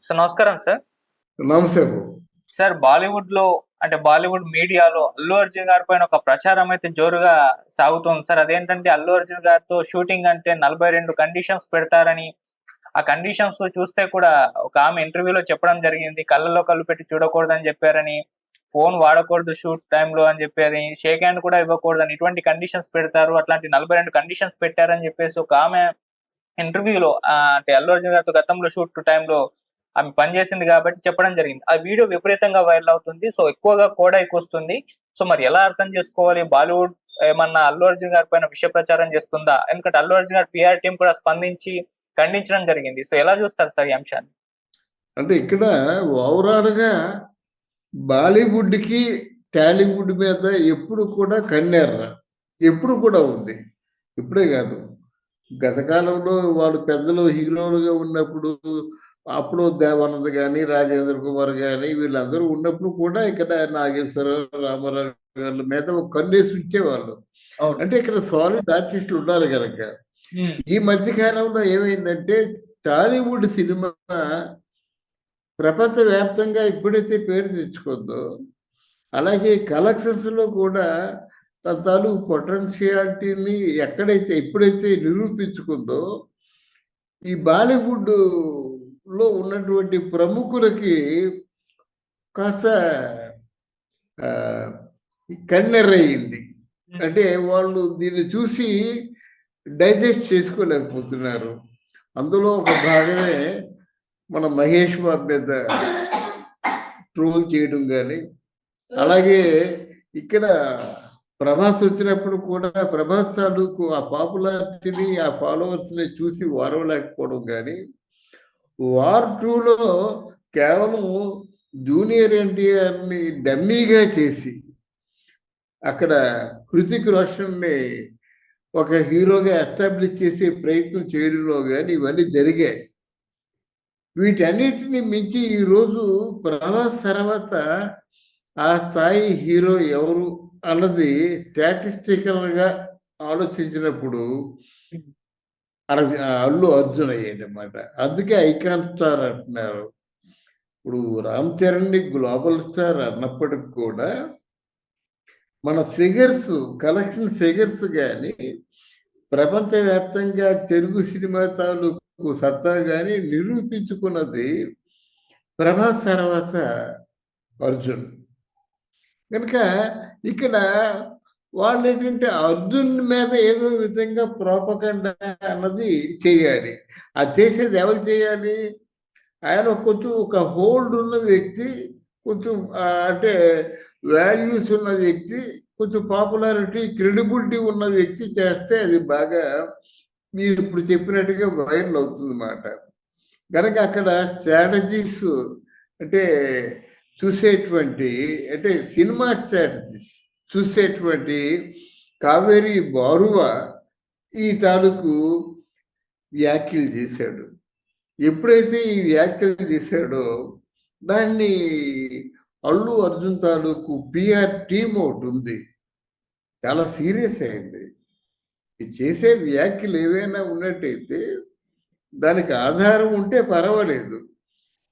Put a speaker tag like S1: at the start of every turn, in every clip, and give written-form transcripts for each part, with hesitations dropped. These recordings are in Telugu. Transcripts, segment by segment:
S1: సార్ నమస్కారం సార్.
S2: నమస్తే.
S1: సార్ బాలీవుడ్ మీడియాలో అల్లు అర్జున్ గారి పైన ఒక ప్రచారం అయితే జోరుగా సాగుతోంది సార్. అదేంటంటే అల్లు అర్జున్ గారితో షూటింగ్ అంటే 42 కండిషన్స్ పెడతారని, ఆ కండిషన్స్ చూస్తే కూడా ఒక ఆమె ఇంటర్వ్యూలో చెప్పడం జరిగింది. కళ్ళలో కళ్ళు పెట్టి చూడకూడదని చెప్పారని, ఫోన్ వాడకూడదు షూట్ టైంలో అని చెప్పారని, షేక్ హ్యాండ్ కూడా ఇవ్వకూడదని, ఇటువంటి కండిషన్స్ పెడతారు. అట్లాంటి 42 కండిషన్స్ పెట్టారని చెప్పేసి ఒక ఆమె ఇంటర్వ్యూలో అంటే అల్లు అర్జున్ గారితో గతంలో షూట్ టైంలో ఆమె పనిచేసింది కాబట్టి చెప్పడం జరిగింది. ఆ వీడియో విపరీతంగా వైరల్ అవుతుంది. సో ఎక్కువగా కూడా ఎక్కువస్తుంది. సో మరి ఎలా అర్థం చేసుకోవాలి? బాలీవుడ్ ఏమన్నా అల్లు అర్జున్ గారి పైన విష ప్రచారం చేస్తుందా? ఎందుకంటే అల్లు అర్జున్ గారి పిఆర్ టీం కూడా స్పందించి ఖండించడం జరిగింది. సో ఎలా చూస్తారు సార్ ఈ అంశాన్ని?
S2: అంటే ఇక్కడ ఓవరాల్ గా బాలీవుడ్ కి టాలీవుడ్ మీద ఎప్పుడు కూడా కన్నెర్ర ఎప్పుడు కూడా ఉంది. ఇప్పుడే కాదు, గత కాలంలో వాళ్ళు పెద్దలు హీరోలుగా ఉన్నప్పుడు, అప్పుడు దేవానంద్ కానీ, రాజేంద్ర కుమార్ కానీ వీళ్ళందరూ ఉన్నప్పుడు కూడా ఇక్కడ నాగేశ్వరరావు, రామారావు గారి మీద ఒక కన్నేసి ఉంచేవాళ్ళు. అంటే ఇక్కడ సాలిడ్ ఆర్టిస్టులు ఉండాలి కనుక. ఈ మధ్య కాలంలో ఏమైందంటే టాలీవుడ్ సినిమా ప్రపంచ వ్యాప్తంగా ఎప్పుడైతే పేరు తెచ్చుకుందో, అలాగే కలెక్షన్స్ లో కూడా తన తాలూకు పొటెన్షియాలిటీని ఎప్పుడైతే నిరూపించుకుందో, ఈ బాలీవుడ్ లో ఉన్నటువంటి ప్రముఖులకి కాస్త కన్నెర్రయింది. అంటే వాళ్ళు దీన్ని చూసి డైజెస్ట్ చేసుకోలేకపోతున్నారు. అందులో ఒక భాగమే మన మహేష్ బాబు మీద ట్రోల్ చేయడం కానీ, అలాగే ఇక్కడ ప్రభాస్ వచ్చినప్పుడు కూడా ప్రభాస్ తాలూకు ఆ పాపులారిటీని, ఆ ఫాలోవర్స్ని చూసి వారవలేకపోవడం కానీ, వార్ 2లో కేవలం జూనియర్ ఎన్టీఆర్ని డమ్మీగా చేసి అక్కడ హృతిక్ రోషన్ని ఒక హీరోగా ఎస్టాబ్లిష్ చేసే ప్రయత్నం చేయడంలో కానీ ఇవన్నీ జరిగాయి. వీటన్నిటిని మించి ఈరోజు ప్రభాస్ తర్వాత ఆ స్థాయి హీరో ఎవరు అన్నది స్టాటిస్టికల్గా ఆలోచించినప్పుడు అల్లు అర్జున్ అయ్యాడనమాట. అందుకే ఐకాన్ స్టార్ అంటున్నారు. ఇప్పుడు రామ్ చరణ్ని గ్లోబల్ స్టార్ అన్నప్పటికి కూడా మన ఫిగర్స్, కలెక్షన్ ఫిగర్స్ కానీ, ప్రపంచవ్యాప్తంగా తెలుగు సినిమా తాలూకు సత్తా కానీ నిరూపించుకున్నది ప్రభాస్ తర్వాత అర్జున్. కనుక ఇక్కడ వాళ్ళు ఏంటంటే అర్జున్ మీద ఏదో విధంగా ప్రోపగండా అన్నది చేయాలి. అది చేసేది ఎవరు చేయాలి? ఆయన కొంచెం ఒక హోల్డ్ ఉన్న వ్యక్తి, కొంచెం అంటే వాల్యూస్ ఉన్న వ్యక్తి, కొంచెం పాపులారిటీ, క్రెడిబిలిటీ ఉన్న వ్యక్తి చేస్తే అది బాగా మీరు ఇప్పుడు చెప్పినట్టుగా వైరల్ అవుతుంది అన్నమాట. కనుక అక్కడ స్ట్రాటజీస్ అంటే చూసేటువంటి, అంటే సినిమా స్ట్రాటజీస్ చూసేటువంటి కావేరి బారువా ఈ తాలూకు వ్యాఖ్యలు చేశాడు. ఎప్పుడైతే ఈ వ్యాఖ్యలు చేశాడో దాన్ని అల్లు అర్జున్ తాలూకు పిఆర్ టీమ్ ఒకటి ఉంది, చాలా సీరియస్ అయింది. చేసే వ్యాఖ్యలు ఏవైనా ఉన్నట్టయితే దానికి ఆధారం ఉంటే పర్వాలేదు,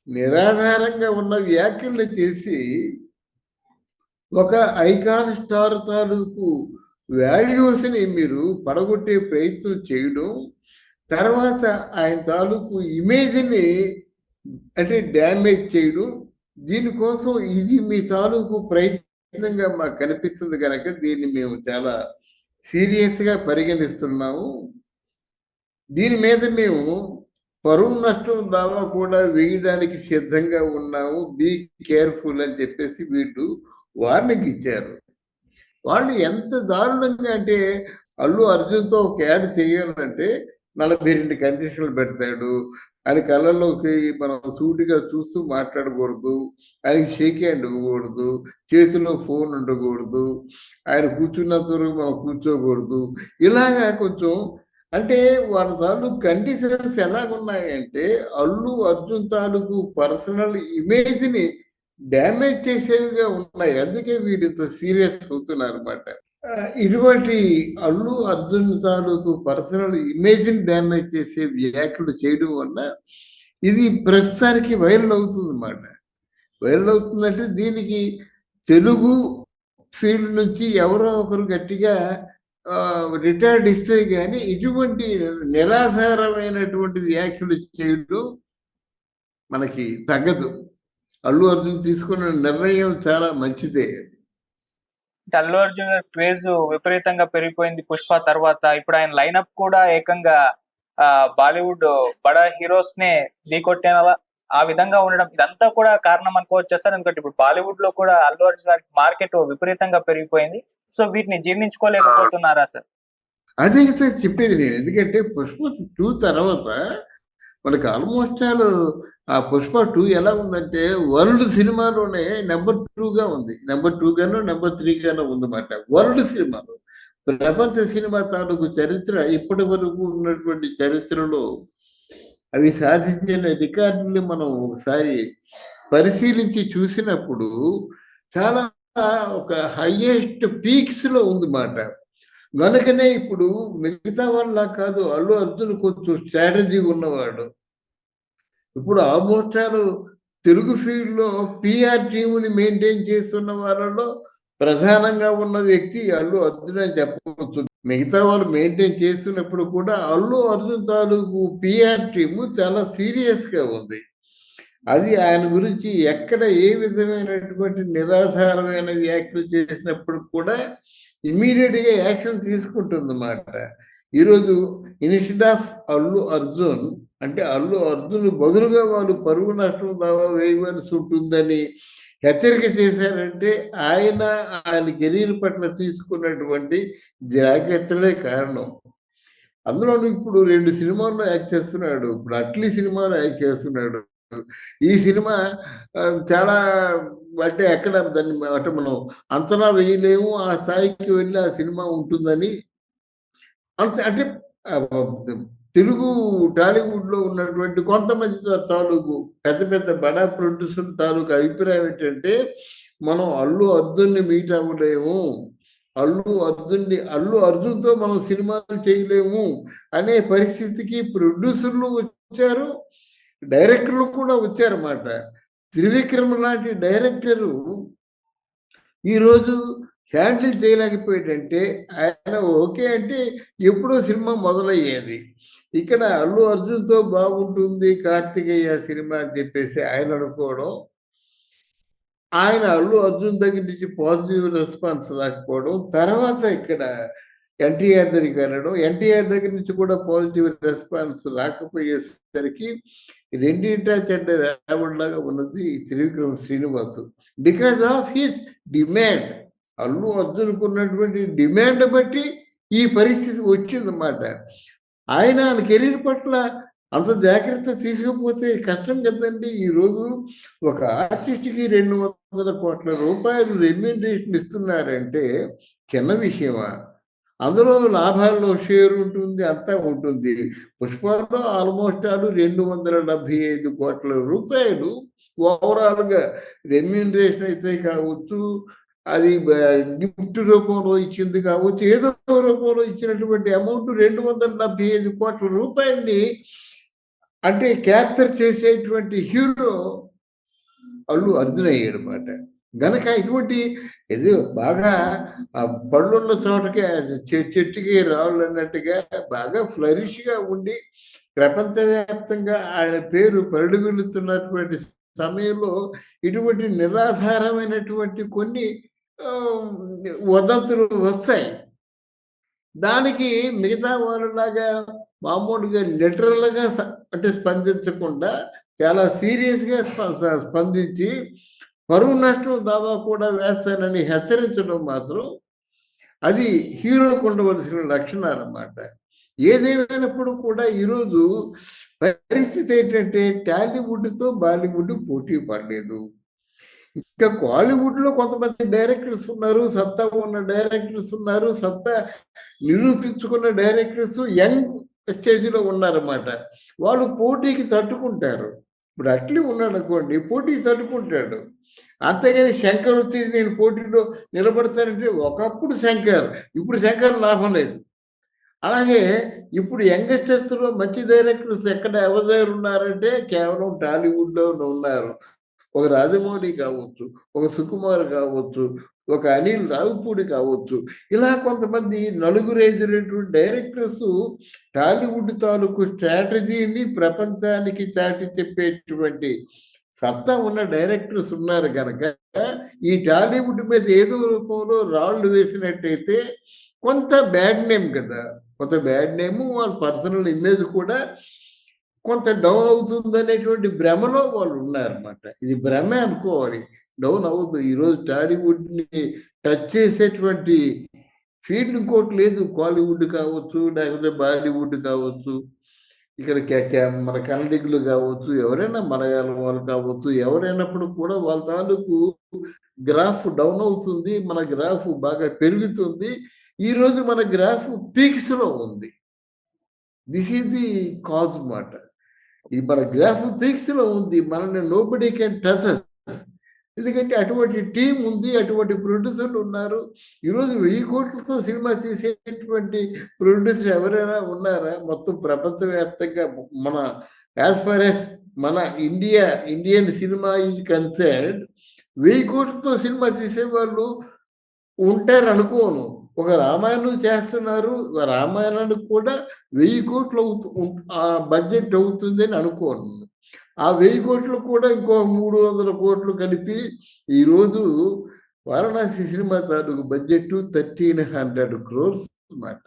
S2: నిరాధారంగా ఉన్న వ్యాఖ్యలు చేసి ఒక ఐకాన్ స్టార్ తాలూకు వాల్యూస్ని మీరు పడగొట్టే ప్రయత్నం చేయడం, తర్వాత ఆయన తాలూకు ఇమేజ్ని అంటే డ్యామేజ్ చేయడం, దీనికోసం ఇది మీ తాలూకు ప్రయత్నంగా మాకు కనిపిస్తుంది కనుక దీన్ని మేము చాలా సీరియస్గా పరిగణిస్తున్నాము. దీని మీద మేము పరువు నష్టం దావా కూడా వేయడానికి సిద్ధంగా ఉన్నాము, బీ కేర్ఫుల్ అని చెప్పేసి వీళ్ళు వార్నింగ్ ఇచ్చారు. వాళ్ళు ఎంత దారుణంగా అంటే అల్లు అర్జున్తో ఒక యాడ్ చేయాలంటే 42 కండిషన్లు పెడతాడు. ఆయన కళ్ళల్లోకి మనం సూటిగా చూస్తూ మాట్లాడకూడదు, ఆయనకి షేక్ హ్యాండ్ ఇవ్వకూడదు, చేతిలో ఫోన్ ఉండకూడదు, ఆయన కూర్చున్నంత వరకు మనం కూర్చోకూడదు. ఇలాగా కొంచెం అంటే వాళ్ళ తాలూకు కండిషన్స్ ఎలాగున్నాయంటే అల్లు అర్జున్ తాలూకు పర్సనల్ ఇమేజ్ని డ్యామేజ్ చేసేవిగా ఉన్నాయి. అందుకే వీడు ఇంత సీరియస్ అవుతున్నారు అనమాట. ఇటువంటి అల్లు అర్జున్ తాలూకు పర్సనల్ ఇమేజ్ని డ్యామేజ్ చేసే వ్యాఖ్యలు చేయడం వల్ల ఇది ప్రస్తుతానికి వైరల్ అవుతుంది అన్నమాట. వైరల్ అవుతుందంటే దీనికి తెలుగు ఫీల్డ్ నుంచి ఎవరో ఒకరు గట్టిగా రిటార్డ్ ఇస్తే కానీ ఇటువంటి నిరాధారమైనటువంటి వ్యాఖ్యలు చేయడం మనకి తగ్గదు. అల్లు అర్జున్ తీసుకున్న నిర్ణయం చాలా మంచిదే.
S1: అంటే అల్లు అర్జున్ గారి క్రేజ్ విపరీతంగా పెరిగిపోయింది పుష్ప తర్వాత. ఇప్పుడు ఆయన లైనప్ కూడా ఏకంగా బాలీవుడ్ బడా హీరోస్ నే ఢీకొట్టేలా ఆ విధంగా ఉండడం, ఇదంతా కూడా కారణం అనుకోవచ్చు సార్. ఎందుకంటే ఇప్పుడు బాలీవుడ్ లో కూడా అల్లు అర్జున్ గారికి మార్కెట్ విపరీతంగా పెరిగిపోయింది. సో వీటిని జీర్ణించుకోలేకపోతున్నారా సార్?
S2: అదే సార్ చెప్పేది నేను. ఎందుకంటే పుష్ప 2 తర్వాత మనకి ఆల్మోస్ట్ ఆల్ ఆ పుష్ప 2 ఎలా ఉందంటే వరల్డ్ సినిమాలోనే నెంబర్ 2గా ఉంది. నెంబర్ 2 గానో నెంబర్ 3 గానో ఉందన్నమాట వరల్డ్ సినిమాలో. ప్రపంచ సినిమా తాలూకు చరిత్ర ఇప్పటి వరకు ఉన్నటువంటి చరిత్రలో అవి సాధించిన రికార్డుల్ని మనం ఒకసారి పరిశీలించి చూసినప్పుడు చాలా ఒక హైయెస్ట్ పీక్స్ లో ఉందన్నమాట. కనుకనే ఇప్పుడు మిగతా వాళ్ళ కాదు, అల్లు అర్జున్ కొంచెం స్ట్రాటజీ ఉన్నవాడు. ఇప్పుడు ఆల్మోస్ట్ తెలుగు ఫీల్డ్ లో పిఆర్ టీముని మెయింటైన్ చేస్తున్న వాళ్ళలో ప్రధానంగా ఉన్న వ్యక్తి అల్లు అర్జున్ అని చెప్పవచ్చు. మిగతా వాళ్ళు మెయింటైన్ చేస్తున్నప్పుడు కూడా అల్లు అర్జున్ తాలూకు పిఆర్ టీము చాలా సీరియస్ గా ఉంది. అది ఆయన గురించి ఎక్కడ ఏ విధమైనటువంటి నిరాధారమైన వ్యాఖ్యలు చేసినప్పుడు కూడా ఇమ్మీడియట్ గా యాక్షన్ తీసుకుంటుందన్నమాట. ఈరోజు ఇన్స్టెడ్ ఆఫ్ అల్లు అర్జున్ అంటే అల్లు అర్జున్ బదులుగా వాళ్ళు పరువు నష్టం దావా వేయవలసి ఉంటుందని హెచ్చరిక చేశారంటే ఆయన కెరీర్ పట్ల తీసుకున్నటువంటి జాగ్రత్తలే కారణం. అందులో ఇప్పుడు 2 సినిమాల్లో యాక్ట్ చేస్తున్నాడు. ఇప్పుడు అట్లీ సినిమాలో యాక్ట్ చేస్తున్నాడు. ఈ సినిమా చాలా అంటే ఎక్కడ దాన్ని అంటే మనం అంచనా వేయలేము. ఆ స్థాయికి వెళ్ళి ఆ సినిమా ఉంటుందని అంత అంటే తెలుగు టాలీవుడ్ లో ఉన్నటువంటి కొంతమంది తాలూకు పెద్ద పెద్ద బడా ప్రొడ్యూసర్ తాలూకు అభిప్రాయం ఏంటంటే మనం అల్లు అర్జున్ని మీట్ అవ్వలేము, అల్లు అర్జున్తో మనం సినిమాలు చేయలేము అనే పరిస్థితికి ప్రొడ్యూసర్లు వచ్చారు, డైరెక్టర్లు కూడా వచ్చారన్నమాట. త్రివిక్రమ్ లాంటి డైరెక్టరు ఈరోజు హ్యాండిల్ చేయలేకపోయాడంటే ఆయన ఓకే అంటే ఎప్పుడో సినిమా మొదలయ్యేది. ఇక్కడ అల్లు అర్జున్తో బాగుంటుంది కార్తికేయ సినిమా అని చెప్పేసి ఆయన అనుకోవడం, ఆయన అల్లు అర్జున్ దగ్గర నుంచి పాజిటివ్ రెస్పాన్స్ రాకపోవడం, తర్వాత ఇక్కడ ఎన్టీఆర్ దగ్గరికి వెళ్ళడం, ఎన్టీఆర్ దగ్గర నుంచి కూడా పాజిటివ్ రెస్పాన్స్ రాకపోయేసరికి రెండింటా చెడ్డ రావడంలాగా ఉన్నది Trivikram Srinivas. Because of his demand, Allu అర్జున్కు ఉన్నటువంటి డిమాండ్ బట్టి ఈ పరిస్థితి వచ్చిందన్నమాట. ఆయన కెరీర్ పట్ల అంత జాగ్రత్త తీసుకపోతే కష్టం కదండి. ఈరోజు ఒక ఆర్టిస్ట్కి 200 కోట్ల రూపాయలు రెమ్యూనరేషన్ ఇస్తున్నారంటే చిన్న విషయమా? అందులో లాభాల్లో షేర్ ఉంటుంది, అంతా ఉంటుంది. పుష్పలో ఆల్మోస్ట్ 275 కోట్ల రూపాయలు ఓవరాల్గా రెమ్యూనరేషన్ అయితే కావచ్చు, అది గిఫ్ట్ రూపంలో ఇచ్చింది కావచ్చు, ఏదో రూపంలో ఇచ్చినటువంటి అమౌంట్ 275 కోట్ల రూపాయల్ని అంటే క్యాప్చర్ చేసేటువంటి హీరో అల్లు అర్జున్ అయ్యాడు అన్నమాట. గనక ఇటువంటి ఏదో బాగా పళ్ళున్న చోటకి చెట్టుకి రాళ్ళు అన్నట్టుగా బాగా ఫ్లరిష్గా ఉండి ప్రపంచవ్యాప్తంగా ఆయన పేరు పరిడివిల్లుతున్నటువంటి సమయంలో ఇటువంటి నిరాధారమైనటువంటి కొన్ని వదంతులు వస్తాయి. దానికి మిగతా వాళ్ళలాగా మామూలుగా లిటరల్గా అంటే స్పందించకుండా చాలా సీరియస్గా స్పందించి పరువు నష్టం దావా కూడా వేస్తానని హెచ్చరించడం మాత్రం అది హీరోకు ఉండవలసిన లక్షణాలు అన్నమాట. ఏదేమైనప్పుడు కూడా ఈరోజు పరిస్థితి ఏంటంటే టాలీవుడ్తో బాలీవుడ్ పోటీ పడలేదు. ఇంకా కాలీవుడ్లో కొంతమంది డైరెక్టర్స్ ఉన్నారు, సత్తా ఉన్న డైరెక్టర్స్ ఉన్నారు, సత్తా నిరూపించుకున్న డైరెక్టర్స్ యంగ్ స్టేజ్లో ఉన్నారన్నమాట. వాళ్ళు పోటీకి తట్టుకుంటారు. ఇప్పుడు అట్లీ ఉన్నాడు అనుకోండి, పోటీకి తట్టుకుంటాడు. అంతేగాని శంకర్ వచ్చి నేను పోటీలో నిలబడతానంటే ఒకప్పుడు శంకర్, ఇప్పుడు శంకర్ లాభం లేదు. అలాగే ఇప్పుడు యంగ్స్టర్స్ లో మంచి డైరెక్టర్స్ ఎక్కడ ఎవరి దగ్గర ఉన్నారంటే కేవలం టాలీవుడ్ లో ఉన్నారు. ఒక రాజమౌళి కావచ్చు, ఒక సుకుమార్ కావచ్చు, ఒక అనిల్ రావిపూడి కావచ్చు. ఇలా కొంతమంది నలుగురేసినటువంటి డైరెక్టర్స్ టాలీవుడ్ తాలూకు స్ట్రాటజీని ప్రపంచానికి చాటి చెప్పేటువంటి సత్తా ఉన్న డైరెక్టర్స్ ఉన్నారు గనక ఈ టాలీవుడ్ మీద ఏదో రూపంలో రాళ్ళు వేసినట్టయితే కొంత బ్యాడ్ నేమ్ కదా, కొంత బ్యాడ్ నేమ్, వాళ్ళ పర్సనల్ ఇమేజ్ కూడా కొంత డౌన్ అవుతుంది అనేటువంటి భ్రమలో వాళ్ళు ఉన్నారన్నమాట. ఇది భ్రమే అనుకోవాలి, డౌన్ అవ్వద్దు. ఈరోజు టాలీవుడ్ ని టచ్ చేసేటువంటి ఫీల్డ్ ఇంకోటి లేదు. కాలీవుడ్ కావచ్చు, లేకపోతే బాలీవుడ్ కావచ్చు, ఇక్కడ మన కన్నడిగులు కావచ్చు, ఎవరైనా మలయాళం వాళ్ళు కావచ్చు, ఎవరైనప్పుడు కూడా వాళ్ళ తాలూకు గ్రాఫ్ డౌన్ అవుతుంది, మన గ్రాఫ్ బాగా పెరుగుతుంది. ఈ రోజు మన గ్రాఫ్ పీక్స్ లో ఉంది. దిస్ ఈజ్ ది కాజ్ మాట. ఇది మన గ్రాఫ్ పీక్స్ లో ఉంది. మనల్ని నోబడీ కెన్ టచ్ అస్. ఎందుకంటే అటువంటి టీం ఉంది, అటువంటి ప్రొడ్యూసర్లు ఉన్నారు. ఈరోజు 1000 కోట్లతో సినిమా తీసేటువంటి ప్రొడ్యూసర్ ఎవరైనా ఉన్నారా? మొత్తం ప్రపంచవ్యాప్తంగా మన యాజ్ ఫార్ యాజ్ మన ఇండియన్ సినిమా ఈజ్ కన్సర్న్డ్ 1000 కోట్లతో సినిమా తీసేవాళ్ళు ఉంటారు అనుకోను. ఒక రామాయణం చేస్తున్నారు, రామాయణానికి కూడా 1000 కోట్లు బడ్జెట్ అవుతుంది అని అనుకోను. ఆ 1000 కోట్లు కూడా ఇంకో 300 కోట్లు కలిపి ఈరోజు వారణాసి సినిమా తాలూకు బడ్జెట్ 1300 crores మాట.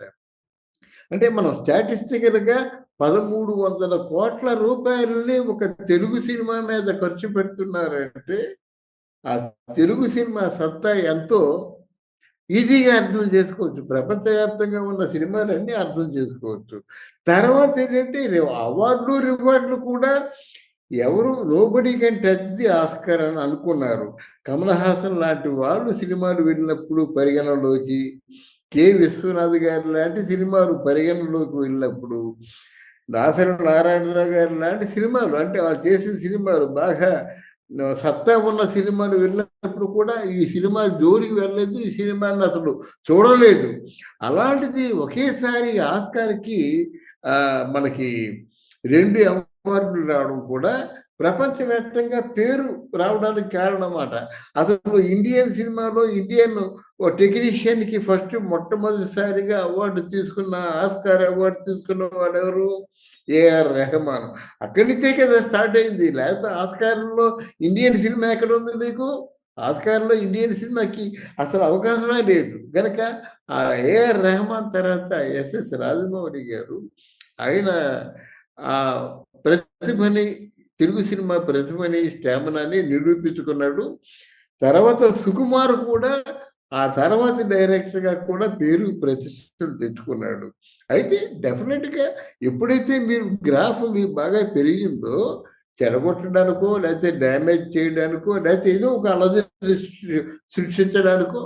S2: అంటే మనం స్టాటిస్టికల్ గా 1300 కోట్ల రూపాయలని ఒక తెలుగు సినిమా మీద ఖర్చు పెడుతున్నారంటే ఆ తెలుగు సినిమా సత్తా ఎంతో ఈజీగా అర్థం చేసుకోవచ్చు. ప్రపంచవ్యాప్తంగా ఉన్న సినిమాలన్నీ అర్థం చేసుకోవచ్చు. తర్వాత ఏంటంటే అవార్డులు రివార్డులు కూడా ఎవరు nobody can touch the Oscar అని అనుకున్నారు. కమల్ హాసన్ లాంటి వాళ్ళు సినిమాలు వెళ్ళినప్పుడు పరిగణలోకి, కె విశ్వనాథ్ గారి లాంటి సినిమాలు పరిగణలోకి వెళ్ళినప్పుడు, దాసరి నారాయణరావు గారి లాంటి సినిమాలు, అంటే వాళ్ళు చేసిన సినిమాలు బాగా సత్తా ఉన్న సినిమాలు వెళ్ళినప్పుడు కూడా ఈ సినిమా జోలికి వెళ్ళలేదు, ఈ సినిమాని అసలు చూడలేదు. అలాంటిది ఒకేసారి ఆస్కార్కి మనకి 2 అవార్డులు రావడం కూడా ప్రపంచవ్యాప్తంగా పేరు రావడానికి కారణం అన్నమాట. అసలు ఇండియన్ సినిమాలో ఇండియన్ టెక్నీషియన్ కి ఫస్ట్ మొట్టమొదటిసారిగా అవార్డు తీసుకున్న, ఆస్కార్ అవార్డు తీసుకున్న వాడు ఎవరు? ఏఆర్ రెహమాన్. అక్కడి నుంచే కదా స్టార్ట్ అయింది. లేకపోతే ఆస్కార్లో ఇండియన్ సినిమా ఎక్కడ ఉంది మీకు? ఆస్కార్లో ఇండియన్ సినిమాకి అసలు అవకాశమే లేదు. గనక ఆ ఏఆర్ రెహమాన్ తర్వాత ఎస్ఎస్ రాజమౌళి గారు ఆయన ఆ ప్రతిభని, తెలుగు సినిమా ప్రతిభని, స్టామినాని నిరూపించుకున్నాడు. తర్వాత సుకుమార్ కూడా ఆ తర్వాత డైరెక్టర్గా కూడా పేరు ప్రతిష్టలు తెచ్చుకున్నాడు. అయితే డెఫినెట్గా ఎప్పుడైతే మీరు గ్రాఫ్ మీకు బాగా పెరిగిందో చెడగొట్టడానికో, లేకపోతే డ్యామేజ్ చేయడానికో, లేకపోతే ఏదో ఒక అలజడి సృష్టించడానికో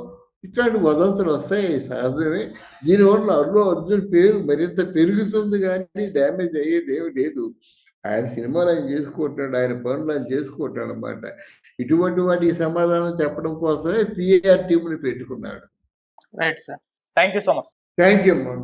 S2: ఇట్లాంటి వదంతులు వస్తాయి, సహజమే. దీనివల్ల అల్లు అర్జున్ పేరు మరింత పెరుగుతుంది కానీ డ్యామేజ్ అయ్యేది ఏమి లేదు. ఆయన సినిమాలు ఆయన చేసుకుంటాడు, ఆయన పనులు ఆయన చేసుకుంటాడు అన్నమాట. ఇటువంటి వాటికి సమాధానం చెప్పడం కోసమే పిఆర్ టీంని పెట్టుకున్నాడు.
S1: Right sir, thank you so much.
S2: Thank you అమ్మా.